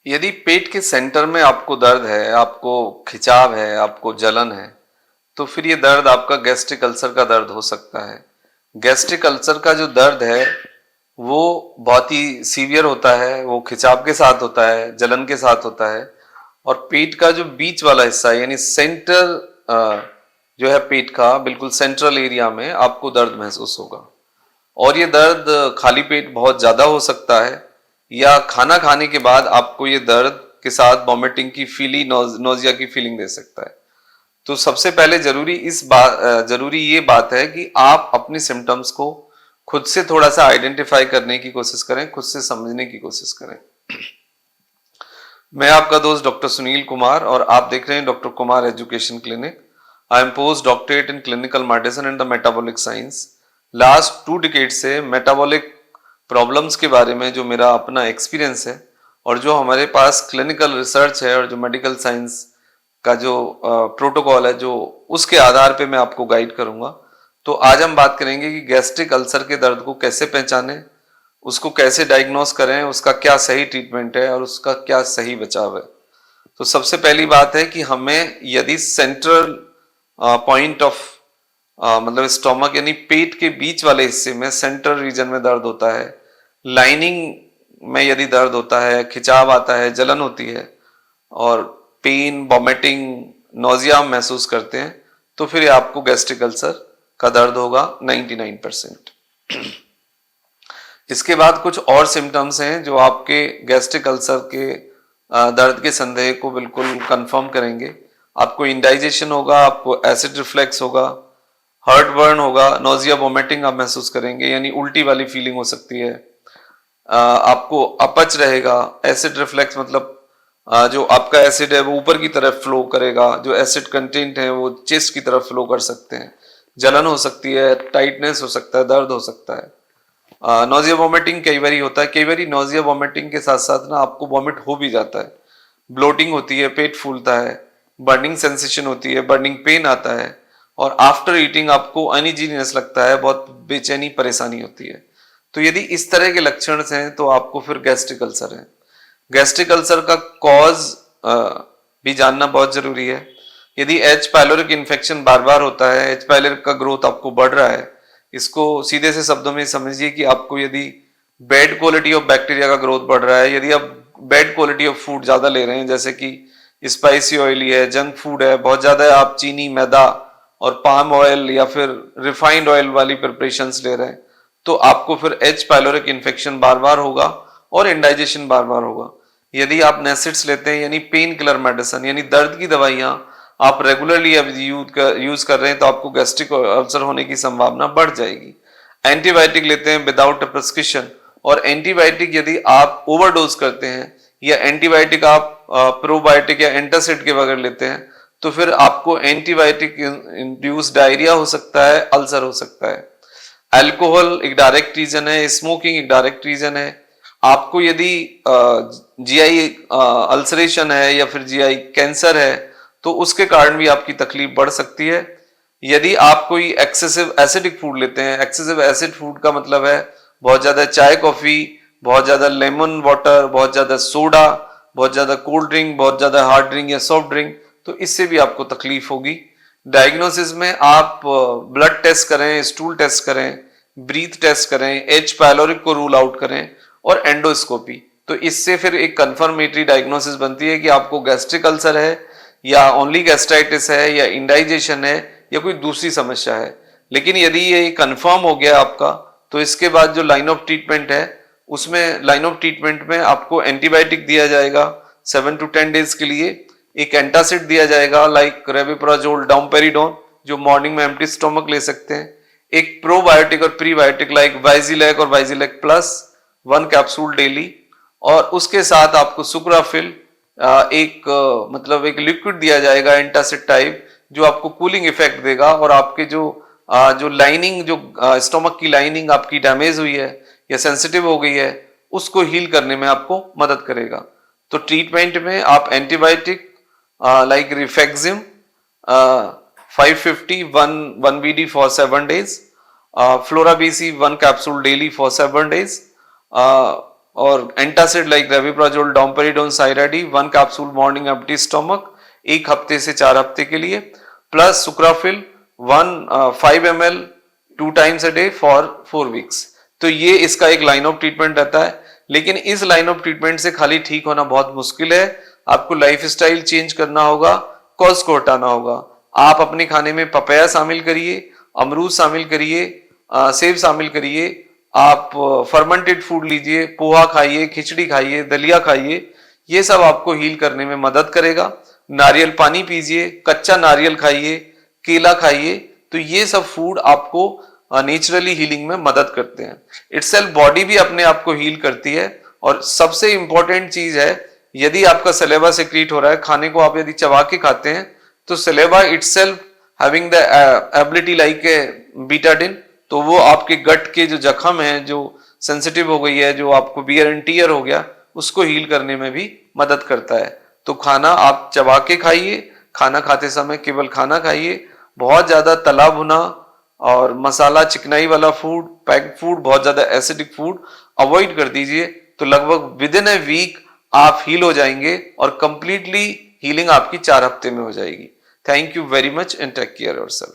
यदि पेट के सेंटर में आपको दर्द है, आपको खिंचाव है, आपको जलन है, तो फिर ये दर्द आपका गैस्ट्रिक अल्सर का दर्द हो सकता है। गैस्ट्रिक अल्सर का जो दर्द है वो बहुत ही सीवियर होता है, वो खिंचाव के साथ होता है, जलन के साथ होता है। और पेट का जो बीच वाला हिस्सा है यानी सेंटर जो है पेट का बिल्कुल सेंट्रल एरिया में आपको दर्द महसूस होगा। और ये दर्द खाली पेट बहुत ज्यादा हो सकता है या खाना खाने के बाद आपको ये दर्द के साथ वॉमिटिंग की फीलिंग, नोजिया की फीलिंग दे सकता है। तो सबसे पहले जरूरी ये बात है कि आप अपनी सिम्टम्स को खुद से थोड़ा सा आइडेंटिफाई करने की कोशिश करें, खुद से समझने की कोशिश करें। मैं आपका दोस्त डॉक्टर सुनील कुमार और आप देख रहे हैं doctor Kumar education clinic. I am post doctorate in clinical medicine and the metabolic science. Last 2 decade से मेटाबॉलिक प्रॉब्लम्स के बारे में जो मेरा अपना एक्सपीरियंस है और जो हमारे पास क्लिनिकल रिसर्च है और जो मेडिकल साइंस का जो प्रोटोकॉल है, जो उसके आधार पे मैं आपको गाइड करूंगा। तो आज हम बात करेंगे कि गैस्ट्रिक अल्सर के दर्द को कैसे पहचानें, उसको कैसे डायग्नोस करें, उसका क्या सही ट्रीटमेंट है और उसका क्या सही बचाव है। तो सबसे पहली बात है कि हमें यदि सेंट्रल पॉइंट ऑफ मतलब स्टोमक यानी पेट के बीच वाले हिस्से में सेंट्रल रीजन में दर्द होता है, लाइनिंग में यदि दर्द होता है, खिंचाव आता है, जलन होती है और पेन, वॉमिटिंग, नोजिया महसूस करते हैं, तो फिर आपको गैस्ट्रिक अल्सर का दर्द होगा 99%। इसके बाद कुछ और सिम्टम्स हैं जो आपके गैस्ट्रिक अल्सर के दर्द के संदेह को बिल्कुल कंफर्म करेंगे। आपको इंडाइजेशन होगा, आपको एसिड रिफ्लेक्स होगा, हार्ट बर्न होगा, नोजिया वोमिटिंग आप महसूस करेंगे यानी उल्टी वाली फीलिंग हो सकती है। आपको अपच रहेगा, एसिड रिफ्लेक्स मतलब जो आपका एसिड है वो ऊपर की तरफ फ्लो करेगा, जो एसिड कंटेंट है वो चेस्ट की तरफ फ्लो कर सकते हैं। जलन हो सकती है, टाइटनेस हो सकता है, दर्द हो सकता है। नोजिया वोमिटिंग कई बार होता है, कई बार नोजिया वोमिटिंग के साथ साथ ना आपको वोमिट हो भी जाता है, ब्लोटिंग होती है, पेट फूलता है, बर्निंग सेंसेशन होती है, बर्निंग पेन आता है और आफ्टर ईटिंग आपको अनइजीनेस लगता है, बहुत बेचैनी परेशानी होती है। तो यदि इस तरह के लक्षण हैं तो आपको फिर गैस्ट्रिक अल्सर है। गैस्ट्रिक अल्सर का कॉज भी जानना बहुत जरूरी है। यदि एच पायलोरिक इन्फेक्शन बार बार होता है, एच पायलोरिक का ग्रोथ आपको बढ़ रहा है, इसको सीधे से शब्दों में समझिए कि आपको यदि बैड क्वालिटी ऑफ बैक्टीरिया का ग्रोथ बढ़ रहा है, यदि आप बैड क्वालिटी ऑफ फूड ज्यादा ले रहे हैं, जैसे कि स्पाइसी ऑयली है, जंक फूड है, बहुत ज्यादा आप चीनी, मैदा और पाम ऑयल या फिर रिफाइंड ऑयल वाली प्रिपरेशंस ले रहे हैं, तो आपको फिर एच पायलोरिक इन्फेक्शन बार बार होगा और इंडाइजेशन बार बार होगा। यदि आप नेसिड्स लेते हैं यानी पेन किलर मेडिसिन यानी दर्द की दवाइयां आप रेगुलरली यूज कर रहे हैं, तो आपको गैस्ट्रिक अल्सर होने की संभावना बढ़ जाएगी। एंटीबायोटिक लेते हैं विदाउट अ प्रिस्क्रिप्शन, और एंटीबायोटिक यदि आप ओवरडोज करते हैं या एंटीबायोटिक आप प्रोबायोटिक या एंटासिड के बगैर लेते हैं, तो फिर आपको एंटीबायोटिक इंड्यूस डायरिया हो सकता है, अल्सर हो सकता है। अल्कोहल एक डायरेक्ट रीजन है, स्मोकिंग एक डायरेक्ट रीजन है। आपको यदि जीआई अल्सरेशन है या फिर जीआई कैंसर है, तो उसके कारण भी आपकी तकलीफ बढ़ सकती है। यदि आप कोई एक्सेसिव एसिडिक फूड लेते हैं, एक्सेसिव एसिड फूड का मतलब है बहुत ज्यादा चाय कॉफी, बहुत ज्यादा लेमन वाटर, बहुत ज्यादा सोडा, बहुत ज्यादा कोल्ड ड्रिंक, बहुत ज्यादा हार्ड ड्रिंक या सॉफ्ट ड्रिंक, तो इससे भी आपको तकलीफ होगी। डायग्नोसिस में आप ब्लड टेस्ट करें, स्टूल टेस्ट करें, ब्रीथ टेस्ट करें, एच पायलोरिक को रूल आउट करें और एंडोस्कोपी, तो इससे फिर एक कंफर्मेटरी डायग्नोसिस बनती है कि आपको गैस्ट्रिक अल्सर है या ओनली गैस्ट्राइटिस है या इंडाइजेशन है या कोई दूसरी समस्या है। लेकिन यदि ये कंफर्म हो गया आपका, तो इसके बाद जो लाइन ऑफ ट्रीटमेंट है, उसमें लाइन ऑफ ट्रीटमेंट में आपको एंटीबायोटिक दिया जाएगा 7 to 10 डेज के लिए, एक एंटासिड दिया जाएगा लाइक रेविप्राजोल, डाउमपेरिडोन, जो मॉर्निंग में एम्प्टी स्टोमक ले सकते हैं, एक प्रोबायोटिक और प्रीबायोटिक लाइक वाइजिलेक और वाइजिलेक प्लस 1 कैप्सूल डेली, और उसके साथ आपको सुक्राफिल एक मतलब एक लिक्विड दिया जाएगा एंटासिड टाइप, जो आपको कूलिंग इफेक्ट देगा और आपके जो लाइनिंग, जो स्टोमक की लाइनिंग आपकी डैमेज हुई है या सेंसिटिव हो गई है, उसको हील करने में आपको मदद करेगा। तो ट्रीटमेंट में आप antibiotic like rifaximin 550 1 BD for 7 days, Florabc 1 capsule daily for 7 days, और antacid like rabeprazole, domperidone, Cyra D 1 capsule morning empty stomach 1 हफ्ते से 4 हफ्ते के लिए, plus Sucrafil 5 ml 2 times a day for 4 weeks. तो ये इसका एक लाइन ऑफ ट्रीटमेंट रहता है। लेकिन इस लाइन ऑफ ट्रीटमेंट से खाली ठीक होना बहुत मुश्किल है, आपको लाइफस्टाइल चेंज करना होगा, कॉज को हटाना होगा। आप अपने खाने में पपाया शामिल करिए, अमरूद शामिल करिए, सेब शामिल करिए, आप फर्मेंटेड फूड लीजिए, पोहा खाइए, खिचड़ी खाइए, दलिया खाइए, ये सब आपको हील करने में मदद करेगा। नारियल पानी पीजिए, कच्चा नारियल खाइए, केला खाइए, तो ये सब फूड आपको नेचुरली हीलिंग में मदद करते हैं। इटसेल्फ बॉडी भी अपने आप को हील करती है। और सबसे इंपॉर्टेंट चीज है, यदि आपका सलेवा सेक्रीट हो रहा है, खाने को आप यदि चबा के खाते हैं, तो saliva itself having the ability like a Betadine, तो वो आपके गट के जो जख्म है, जो सेंसिटिव हो गई है, जो आपको बियर एंड टीयर हो गया, उसको हील करने में भी मदद करता है। तो खाना आप चबा के खाइए, खाना खाते समय केवल खाना खाइए, बहुत ज्यादा तला भुना और मसाला चिकनाई वाला फूड, पैक्ड फूड, बहुत ज्यादा एसिडिक फूड अवॉइड कर दीजिए। तो लगभग विद इन ए वीक आप हील हो जाएंगे और कंप्लीटली हीलिंग आपकी 4 हफ्ते में हो जाएगी। Thank you very much and take care yourself.